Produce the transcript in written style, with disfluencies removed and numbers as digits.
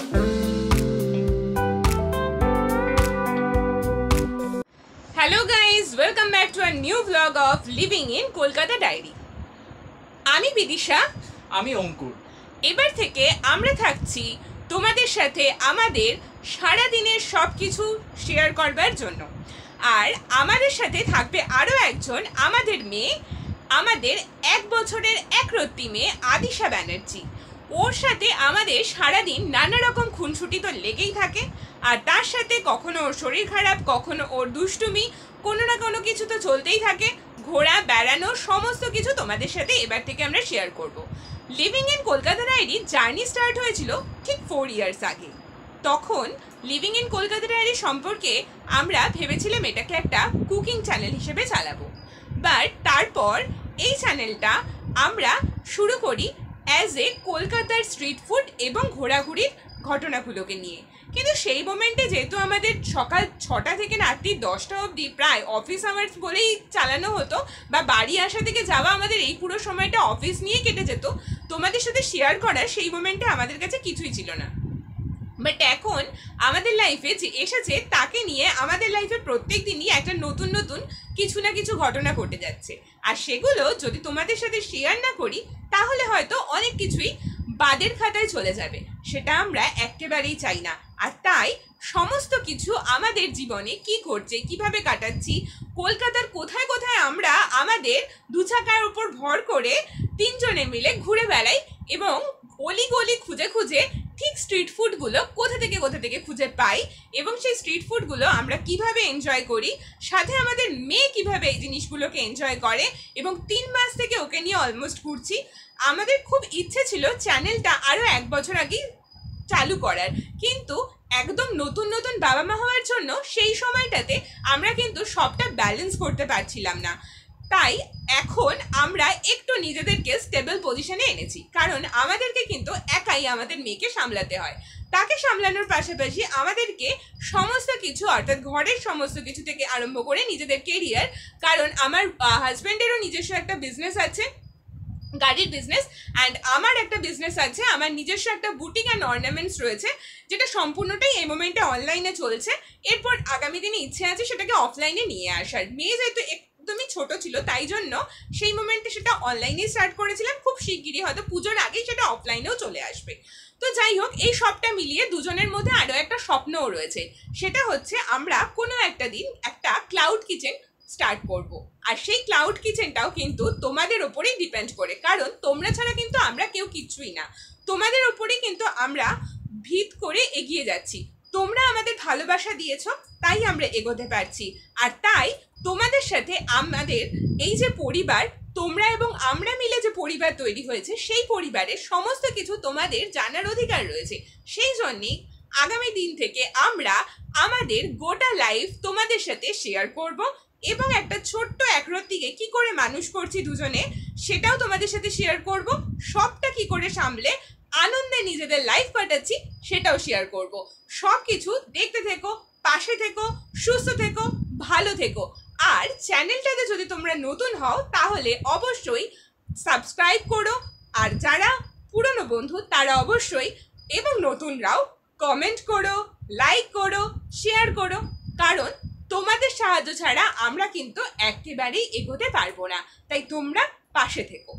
Hello guys, welcome back to a new vlog of Living in Kolkata Diary. আমি বিদিশা, আমি অঙ্কুর। এবার থেকে আমরা থাকছি তোমাদের সাথে আমাদের সারা দিনের সবকিছু শেয়ার করবার জন্য। আর আমাদের সাথে থাকবে আরো একজন, আমাদের মেয়ে, আমাদের 1 বছরের একরত্তি মেয়ে আদিশা ব্যানার্জি। ওর সাথে আমাদের সারাদিন নানা রকম খুনসুটি তো লেগেই থাকে, আর তার সাথে কখনো ওর শরীর খারাপ, কখনো ওর দুষ্টুমি, কোনো না কোনো কিছু তো চলতেই থাকে। ঘোরা, বেড়ানো, সমস্ত কিছু তোমাদের সাথে এবার থেকে আমরা শেয়ার করব। Living in Kolkata diary journey start হয়েছিল ঠিক 4 ইয়ার্স আগে। তখন লিভিং ইন কলকাতা ডায়েরি সম্পর্কে আমরা ভেবেছিলাম এটাকে একটা কুকিং চ্যানেল হিসেবে চালাবো, বাট তারপর এই চ্যানেলটা আমরা শুরু করি অ্যাজ এ কলকাতার স্ট্রিট ফুড এবং ঘোরাঘুরির ঘটনাগুলোকে নিয়ে। কিন্তু সেই মোমেন্টে যেহেতু আমাদের সকাল 6টা থেকে রাত্রি 10টা অবধি প্রায় অফিস আওয়ার্স বলেই চালানো হতো, বা বাড়ি আসা থেকে যাওয়া আমাদের এই পুরো সময়টা অফিস নিয়ে কেটে যেত, তোমাদের সাথে শেয়ার করার সেই মোমেন্টে আমাদের কাছে কিছুই ছিল না। বাট এখন আমাদের লাইফে যে এসেছে তাকে নিয়ে আমাদের লাইফে প্রত্যেক দিনই একটা নতুন নতুন কিছু না কিছু ঘটনা ঘটে যাচ্ছে, আর সেগুলো যদি তোমাদের সাথে শেয়ার না করি তাহলে হয়তো অনেক কিছুই বাদের খাতায় চলে যাবে, সেটা আমরা একেবারেই চাই না। আর তাই সমস্ত কিছু আমাদের জীবনে কি ঘটছে, কিভাবে কাটাচ্ছি, কলকাতার কোথায় কোথায় আমরা আমাদের 2 চাকার উপর ভর করে 3 জনে মিলে ঘুরে বেড়াই, এবং অলি গলি খুঁজে খুঁজে ঠিক স্ট্রিট ফুডগুলো কোথা থেকে খুঁজে পাই, এবং সেই স্ট্রিট ফুডগুলো আমরা কিভাবে এনজয় করি, সাথে আমাদের মেয়ে কিভাবে এই জিনিসগুলোকে এনজয় করে, এবং 3 মাস থেকে ওকে নিয়ে অলমোস্ট ঘুরছি। আমাদের খুব ইচ্ছে ছিল চ্যানেলটা আরও 1 বছর আগেই চালু করার, কিন্তু একদম নতুন নতুন বাবা মা হওয়ার জন্য সেই সময়টাতে আমরা কিন্তু সবটা ব্যালেন্স করতে পারছিলাম না। তাই এখন আমরা একটু নিজেদেরকে স্টেবল পজিশনে এনেছি, কারণ আমাদেরকে কিন্তু একাই আমাদের মেয়েকে সামলাতে হয়। তাকে সামলানোর পাশাপাশি আমাদেরকে সমস্ত কিছু, অর্থাৎ ঘরের সমস্ত কিছু থেকে আরম্ভ করে নিজেদের কেরিয়ার, কারণ আমার হাজব্যান্ডেরও নিজস্ব একটা বিজনেস আছে, গাড়ির বিজনেস, অ্যান্ড আমার একটা বিজনেস আছে, আমার নিজস্ব একটা বুটিক অ্যান্ড অর্নামেন্টস রয়েছে, যেটা সম্পূর্ণটাই এই মোমেন্টে অনলাইনে চলছে। এরপর আগামী দিনে ইচ্ছে আছে সেটাকে অফলাইনে নিয়ে আসার। মেয়ে যেহেতু একদমই ছোট ছিল তাই জন্য সেই মোমেন্টে সেটা অনলাইনে স্টার্ট করেছিলাম, খুব শিগগিরই হয়তো পুজোর আগেই সেটা অফলাইনেও চলে আসবে। তো যাই হোক, এই সবটা মিলিয়ে দুজনের মধ্যে আরও একটা স্বপ্নও রয়েছে, সেটা হচ্ছে আমরা কোনো একটা দিন একটা ক্লাউড কিচেন স্টার্ট করব। আর সেই ক্লাউড কিচেনটাও কিন্তু তোমাদের ওপরেই ডিপেন্ড করে, কারণ তোমরা ছাড়া কিন্তু আমরা কেউ কিছুই না, তোমাদের ওপরেই কিন্তু আমরা ভিত করে এগিয়ে যাচ্ছি। তোমরা আমাদের ভালোবাসা দিয়েছো তাই আমরা এগোতে পারছি, আর তাই তোমাদের সাথে আমাদের এই যে পরিবার, তোমরা এবং আমরা মিলে যে পরিবার তৈরি হয়েছে, সেই পরিবারের সমস্ত কিছু তোমাদের জানার অধিকার রয়েছে। সেই জন্যেই আগামী দিন থেকে আমরা আমাদের গোটা লাইফ তোমাদের সাথে শেয়ার করব, এবং একটা ছোট্ট একরত্তিকে কি করে মানুষ করছি দুজনে সেটাও তোমাদের সাথে শেয়ার করব। সবটা কি করে সামলে আনন্দে নিজেদের লাইফ কাটাচ্ছি সেটাও শেয়ার করব। সব কিছু দেখতে থেকো, পাশে থেকো, সুস্থ থেকো, ভালো থেকো। আর চ্যানেলটাতে যদি তোমরা নতুন হও তাহলে অবশ্যই সাবস্ক্রাইব করো, আর যারা পুরনো বন্ধু তারা অবশ্যই, এবং নতুনরাও কমেন্ট করো, লাইক করো, শেয়ার করো, কারণ তোমাদের সাহায্য ছাড়া আমরা কিন্তু একেবারেই এগোতে পারবো না। তাই তোমরা পাশে থেকো।